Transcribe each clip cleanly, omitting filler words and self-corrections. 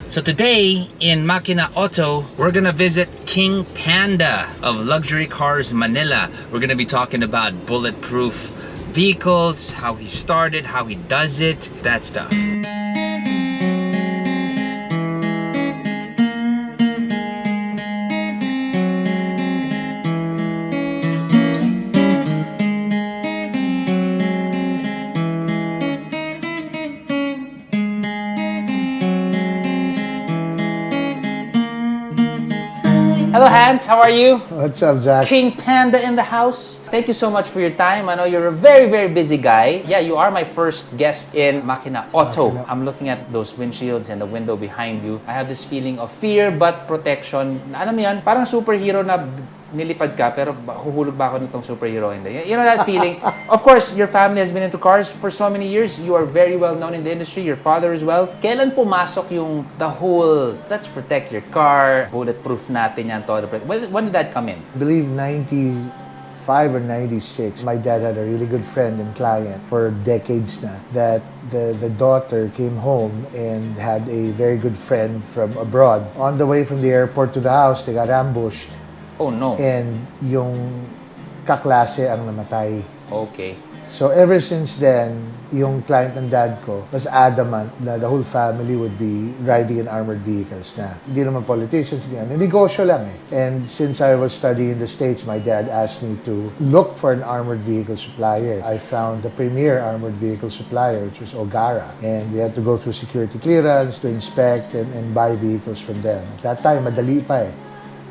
So today in Makina Auto, we're gonna visit King Panda of Luxury Cars Manila. We're gonna be talking about bulletproof vehicles, how he started, how he does it, that stuff. Hello Hans, how are you? What's up, Zach? King Panda in the house. Thank you so much for your time. I know you're a very, very busy guy. Yeah, you are my first guest in Makina Auto. I'm looking at those windshields and the window behind you. I have this feeling of fear but protection. Alam mo yan, parang superhero na nilipad ka pero huhulog ba ako nitong superhero? Hindi. You know that feeling? Of course, your family has been into cars for so many years. You are very well known in the industry. Your father as well. Kailan pumasok yung the whole, let's protect your car, bulletproof natin yan, todo. When did that come in? I believe 95 or 96, my dad had a really good friend and client for decades na that the daughter came home and had a very good friend from abroad. On the way from the airport to the house, they got ambushed. Oh no. And yung kaklase ang namatay. Okay. So ever since then, yung client ng dad ko was adamant na the whole family would be riding in armored vehicles na. Hindi naman politicians, hindi negosyo lang eh. And since I was studying in the States, my dad asked me to look for an armored vehicle supplier. I found the premier armored vehicle supplier, which was Ogara. And we had to go through security clearance to inspect and buy vehicles from them. At that time, madali pa eh.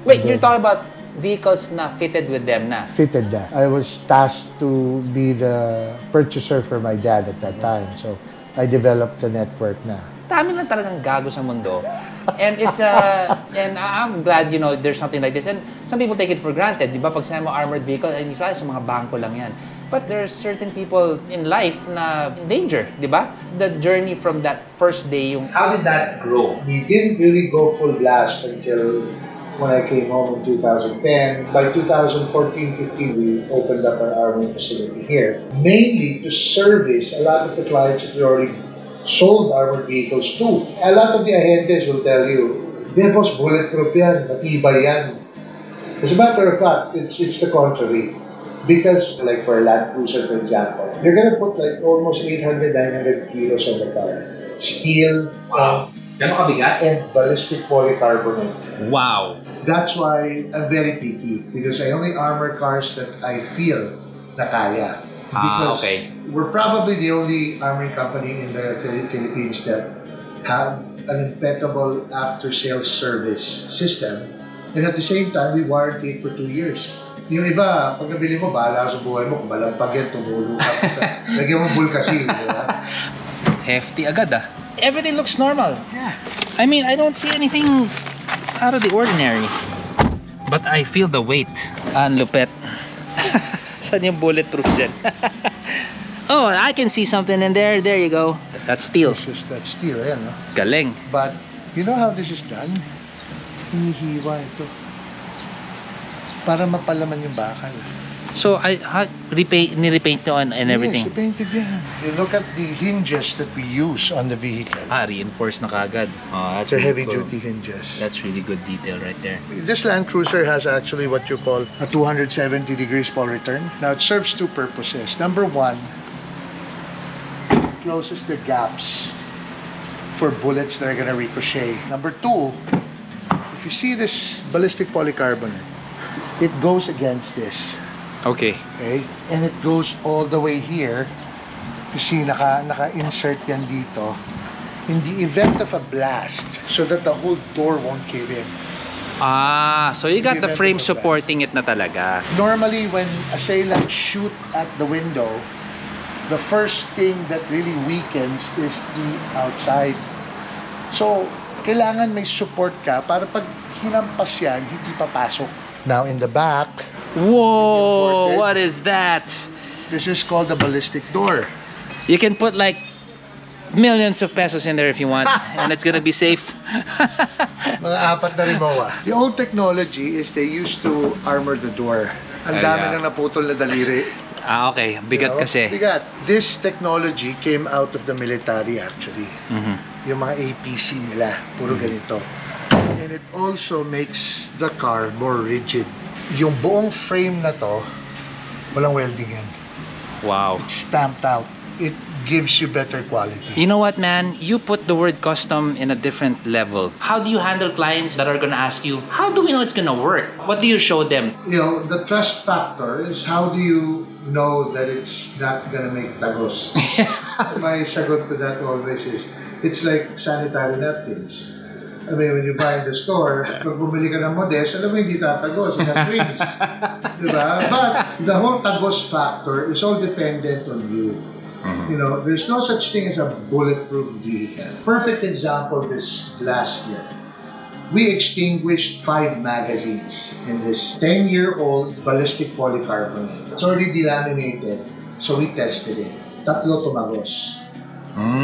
Wait, you're talking about vehicles na fitted with them na? Fitted na. I was tasked to be the purchaser for my dad at that time. So, I developed the network na. Dami lang talagang gago sa mundo. And it's and I'm glad, you know, there's something like this. And some people take it for granted. Di ba? Pag sinabi mo armored vehicle, ay sa mga bangko lang yan. But there's certain people in life na in danger, di ba? The journey from that first day, yung... How did that grow? We didn't really go full blast until when I came home in 2010. By 2014-15, we opened up our armoring facility here, mainly to service a lot of the clients that we already sold armored vehicles to. A lot of the agentes will tell you, boss, bulletproof yan, matibay yan. As a matter of fact, it's the contrary. Because, like for a Land Cruiser, for example, you're gonna put like almost 800, 900 kilos on the car. Steel, Gano'ng kabigat? and ballistic polycarbonate. Wow. That's why I'm very picky because I only armor cars that I feel na kaya. Because okay. we're probably the only armoring company in the Philippines that have an impeccable after-sales service system, and at the same time, we warranty it for 2 years. Yung iba, pag nabili mo, bahala sa buhay mo, kung malampag yan, tumulo ka. Lagyan mo bulkasil, di ba? Hefty agad ah. Everything looks normal. Yeah. I mean, I don't see anything out of the ordinary. But I feel the weight. Ang lupet. Saan yung bulletproof dyan? Oh, I can see something in there. There you go. That's steel. That's steel, yan, no? Galing. But, you know how this is done? Hinihiwa ito. Para mapalaman yung bakal. So, nirepaint nyo and everything? Yes, painted yan. You look at the hinges that we use on the vehicle. Reinforced na kagad. Oh, that's They're really heavy-duty hinges. That's really good detail right there. This Land Cruiser has actually what you call a 270 degrees fall return. Now, it serves two purposes. Number one, it closes the gaps for bullets that are going to ricochet. Number two, if you see this ballistic polycarbonate, it goes against this. Okay. Okay? And it goes all the way here. You see, naka-insert yan dito. In the event of a blast, so that the whole door won't cave in. So you got the frame Blast. supporting it na talaga. Normally, when assailants shoot at the window, the first thing that really weakens is the outside. So, kailangan may support ka para pag hinampas yan, hindi papasok. Now, in the back, Whoa! What is that? this is called the ballistic door. You can put like millions of pesos in there if you want, and it's gonna be safe. Mga apat na rimowa. The old technology is they used to armor the door. Ang dami nang naputol na daliri. Ah, okay. Bigat kasi. Bigat. This technology came out of the military actually. Mhm. Yung mga APC nila, puro ganito. And it also makes the car more rigid. Yung buong frame na to, walang welding yan. Wow. It's stamped out. It gives you better quality. You know what, man? You put the word custom in a different level. How do you handle clients that are gonna ask you, how do we know it's gonna work? What do you show them? You know, the trust factor is how do you know that it's not gonna make tagos? My sagot to that always is, it's like sanitary napkins. I mean, when you buy in the store, pag bumili ka ng Modest, alam mo hindi tatagos, hindi twins. Diba? But the whole tagos factor is all dependent on you. You know, there's no such thing as a bulletproof vehicle. Perfect example this last year. We extinguished 5 magazines in this 10-year-old ballistic polycarbonate. It's already delaminated, so we tested it. 3 tumagos.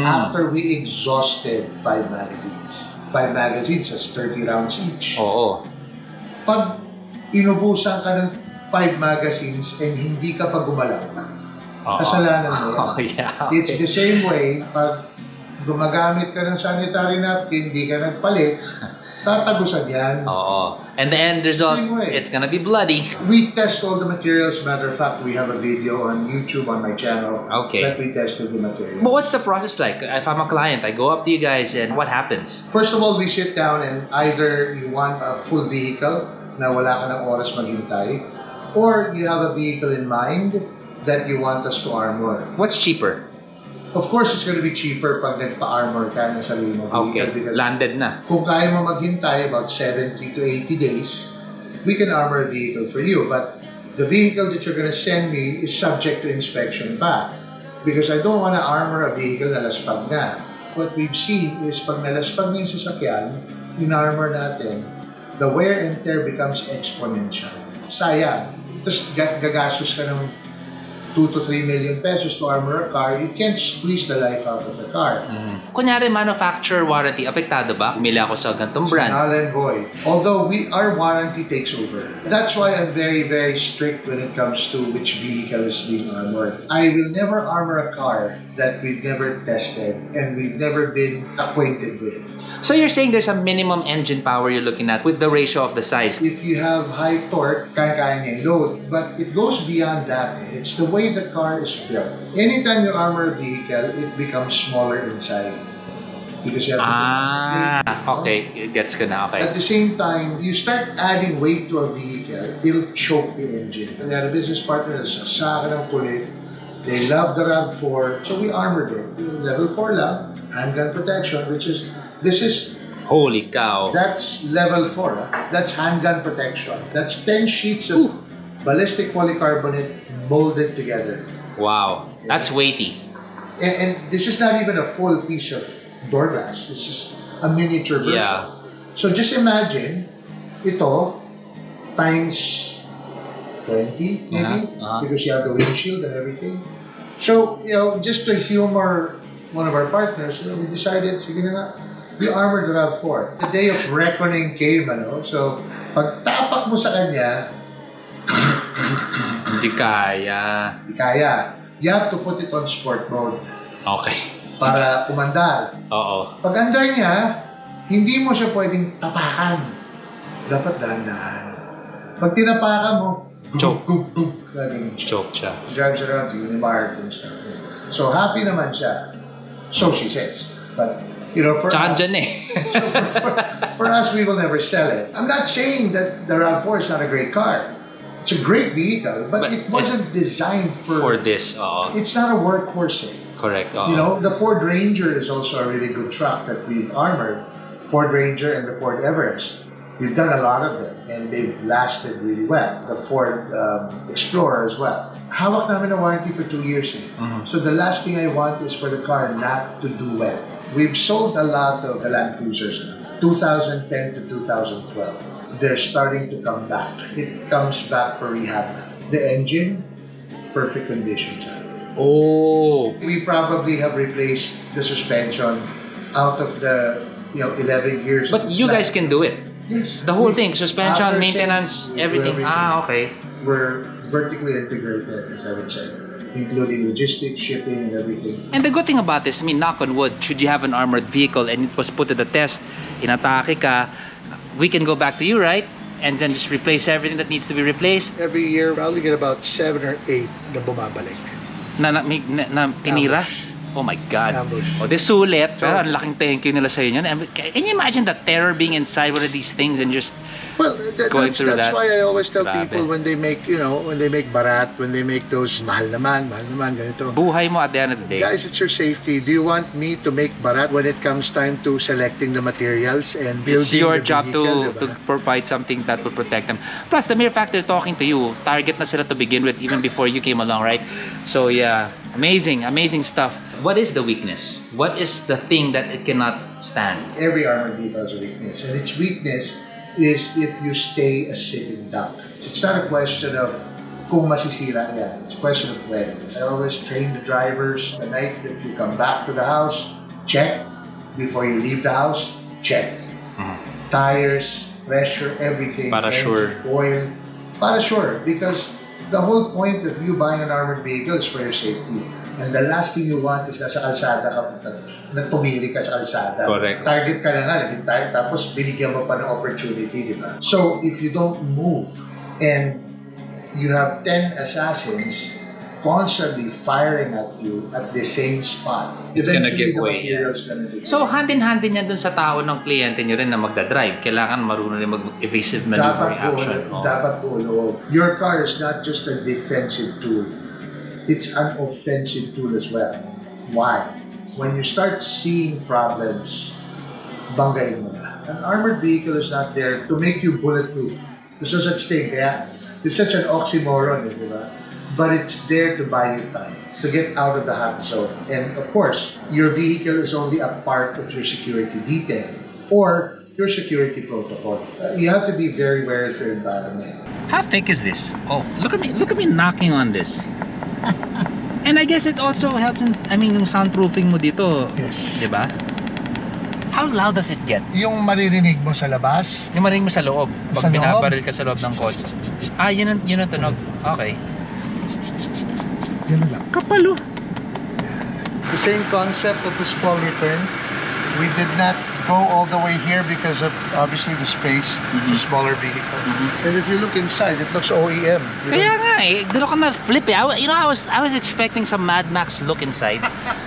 After we exhausted 5 magazines. 5 magazines has 30 rounds each. Oo. Pag inubusan ka ng 5 magazines and hindi ka pa gumalaw, kasalanan mo yan. Oh, yeah. Okay. It's the same way, pag gumagamit ka ng sanitary napkin, hindi ka nagpalit, tatagusan yan. Oo. And the end result, Same way. it's gonna be bloody. We test all the materials. Matter of fact, we have a video on YouTube on my channel Okay. that we tested the material. But what's the process like? If I'm a client, I go up to you guys and what happens? First of all, we sit down and either you want a full vehicle na wala ka ng oras maghintay, or you have a vehicle in mind that you want us to armor. What's cheaper? Of course, it's going to be cheaper pag nagpa-armor ka ng sarili mo vehicle. Okay, Because landed na. kung kaya mo maghintay about 70 to 80 days, we can armor a vehicle for you. But the vehicle that you're going to send me is subject to inspection back. Because I don't want to armor a vehicle na laspag na. What we've seen is pag nalaspag na yung sasakyan, in-armor natin, the wear and tear becomes exponential. Sayang. Tapos gagastos ka ng 2 to 3 million pesos to armor a car, you can't squeeze the life out of the car. Kunyari, manufacturer warranty, apektado ba? Pumili ako sa gantong It's brand. null and void. Although our warranty takes over. That's why I'm very, very strict when it comes to which vehicle is being armored. I will never armor a car that we've never tested and we've never been acquainted with. So you're saying there's a minimum engine power you're looking at with the ratio of the size? If you have high torque, kaya-kaya niya yung load. But it goes beyond that. It's the way the car is built. Anytime you armor a vehicle, it becomes smaller inside. Because you have to okay. Gets ko na. Okay. At the same time, you start adding weight to a vehicle, it'll choke the engine. We had a business partner na sasaka ng kulit. They love the RAV4, so we armored it. Level 4 lang, handgun protection, this is, Holy cow. that's level 4. That's handgun protection. That's 10 sheets of ballistic polycarbonate molded together. Wow. That's weighty. And this is not even a full piece of door glass. This is a miniature version. Yeah. So just imagine, ito times 20 maybe, because you have the windshield and everything. So, you know, just to humor one of our partners, you know, we decided, sige na nga, we armored the RAV4. The day of reckoning came, ano? So, pag tapak mo sa kanya, Hindi kaya. di kaya. You have to put it on sport mode Okay. para umandar. Oo. Pag andar niya, hindi mo siya pwedeng tapakan. Dapat dahan-dahan. Pag tinapakan mo, Choke. Ganun siya. Choke siya. She drives around to Unimart and stuff. So happy naman siya. So she says. But, you know, for Tsaka us, dyan eh. so for us, we will never sell it. I'm not saying that the RAV4 is not a great car. It's a great vehicle, but it wasn't designed For this, oo. It's not a workhorse. Correct, oo. You know, the Ford Ranger is also a really good truck that we've armored. Ford Ranger and the Ford Everest. We've done a lot of them, and they've lasted really well. The Ford Explorer as well. Hawak namin na warranty for 2 years. So the last thing I want is for the car not to do well. We've sold a lot of the Land Cruisers, 2010 to 2012. They're starting to come back. It comes back for rehab. The engine, perfect condition. Oh. We probably have replaced the suspension out of the 11 years. But you guys can do it. Yes. The whole thing, suspension, After maintenance, we do everything. everything. Okay. We're vertically integrated, as I would say, including logistics, shipping, and everything. And the good thing about this, I mean, knock on wood, should you have an armored vehicle and it was put to the test, inatake ka, we can go back to you, right? And then just replace everything that needs to be replaced. Every year, I only get about 7 or 8 na bumabalik. Na tinira? Ambush. Oh my God. Ambush. O, di sulit. Pero ang laking thank you nila sa inyo. And can you imagine the terror being inside one of these things and just Well, going that's through that? why I always tell Grabe. people when they make, when they make barat, when they make those mahal naman, ganito. buhay mo at the end of the day? Guys, it's your safety. Do you want me to make barat when it comes time to selecting the materials and building It's your the job vehicle, to provide something that will protect them. Plus, the mere fact they're talking to you, target na sila to begin with even before you came along, right? So yeah, amazing stuff. What is the weakness? What is the thing that it cannot stand? Every armored vehicle has a weakness, and its weakness is if you stay a sitting duck. It's not a question of kung masisira yan. It's a question of when. I always train the drivers the night that you come back to the house, check. Before you leave the house, check. Tires, pressure, everything. Para engine, sure. Oil. Para sure. Because the whole point of you buying an armored vehicle is for your safety. And the last thing you want is nasa kalsada ka, pumili ka sa kalsada. Correct. Target ka na nga, naging target, tapos binigyan mo pa ng opportunity, di ba? So, if you don't move and you have 10 assassins constantly firing at you at the same spot, It's gonna eventually give the way, material's gonna give So, way. hand-in-hand din yan dun sa tao ng kliyente nyo rin na magdadrive. Kailangan marunong rin mag-evasive maneuvering action. Dapat po, your car is not just a defensive tool. It's an offensive tool as well. Why? When you start seeing problems, banggain mo na. An armored vehicle is not there to make you bulletproof. There's no such thing. Kaya, it's such an oxymoron, di ba? But it's there to buy you time, to get out of the hot zone. And of course, your vehicle is only a part of your security detail or your security protocol. You have to be very wary of your environment. How thick is this? Oh, look at me knocking on this. And I guess it also helps yung soundproofing mo dito. Yes. Di ba? How loud does it get? Yung maririnig mo sa labas, Yung marinig mo sa loob. Sa Pag loob? binabaril ka sa loob ng kotse. Yun ang tunog. Okay. yun lang. Kapalo. The same concept of the small return. We did not go all the way here because of obviously the space. It's a smaller vehicle. And if you look inside, it looks OEM. Kaya nga doon ako na-flip I was expecting some Mad Max look inside.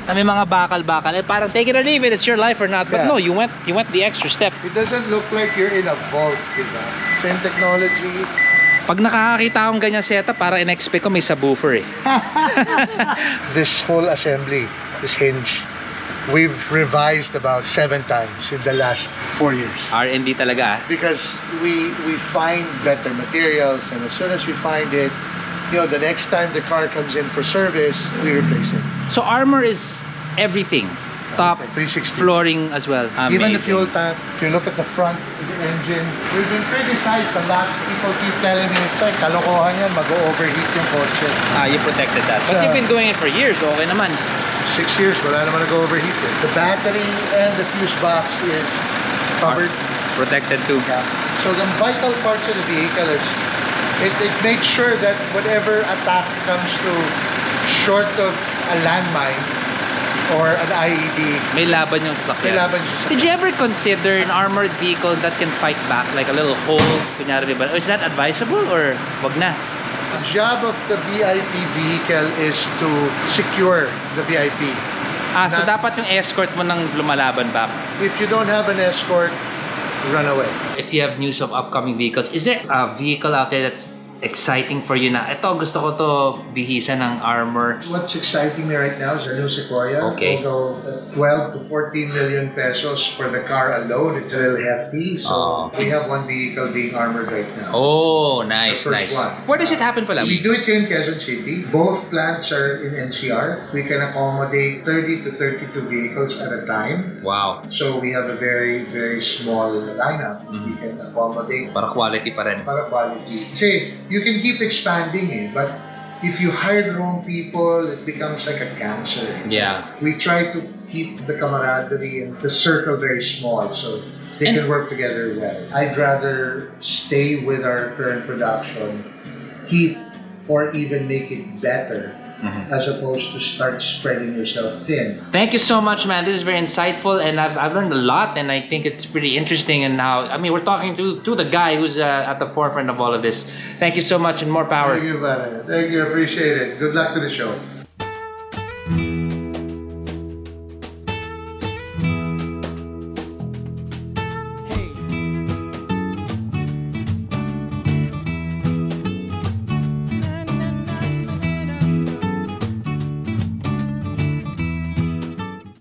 Na may mga bakal-bakal. Parang take it or leave it, it's your life or not. But Yeah. no, you went the extra step. It doesn't look like you're in a vault, diba? Same technology. Pag nakakakita akong ganyan setup, parang in-expect ko may subwoofer eh. This whole assembly, this hinge, we've revised about 7 times in the last 4 years. R&D talaga. Because we find better materials, and as soon as we find it, the next time the car comes in for service, we replace it. So armor is everything. Top, 360. flooring as well. Even the Amazing. fuel tank, if you look at the front of the engine, we've been criticized a lot. People keep telling me, it's like, kalokohan yan, mag-overheat yung kotse. You protected that. But So- you've been doing it for years, okay naman. 6 years, wala naman nag-overheat eh. The battery and the fuse box is covered. Protected too. Yeah. So the vital parts of the vehicle is, it makes sure that whatever attack comes to short of a landmine or an IED, May laban yung sasakyan. may laban siya sa Did you ever consider an armored vehicle that can fight back, like a little hole? Kunyari, diba? Is that advisable or wag na? The job of the VIP vehicle is to secure the VIP. So Not- dapat yung escort mo nang lumalaban back. If you don't have an escort, run away. If you have news of upcoming vehicles, is there a vehicle out there that's exciting for you na, ito gusto ko to bihisa ng armor? What's exciting me right now is our new Sequoia. Okay. Although 12 to 14 million pesos for the car alone, it's a little hefty. So we have one vehicle being armored right now. Oh, nice, The first nice. one. Where does it happen pala? We do it here in Quezon City. Both plants are in NCR. We can accommodate 30 to 32 vehicles at a time. Wow. So we have a very, very small lineup. We can accommodate Para quality pa rin. para quality. Kasi you can keep expanding but if you hire the wrong people, it becomes like a cancer. Yeah. We try to keep the camaraderie and the circle very small so they can work together well. I'd rather stay with our current production, keep or even make it better, as opposed to start spreading yourself thin. Thank you so much, man. This is very insightful, and I've learned a lot, and I think it's pretty interesting. And now, I mean, we're talking to the guy who's at the forefront of all of this. Thank you so much, and more power. Thank you, man. Thank you. Appreciate it. Good luck to the show.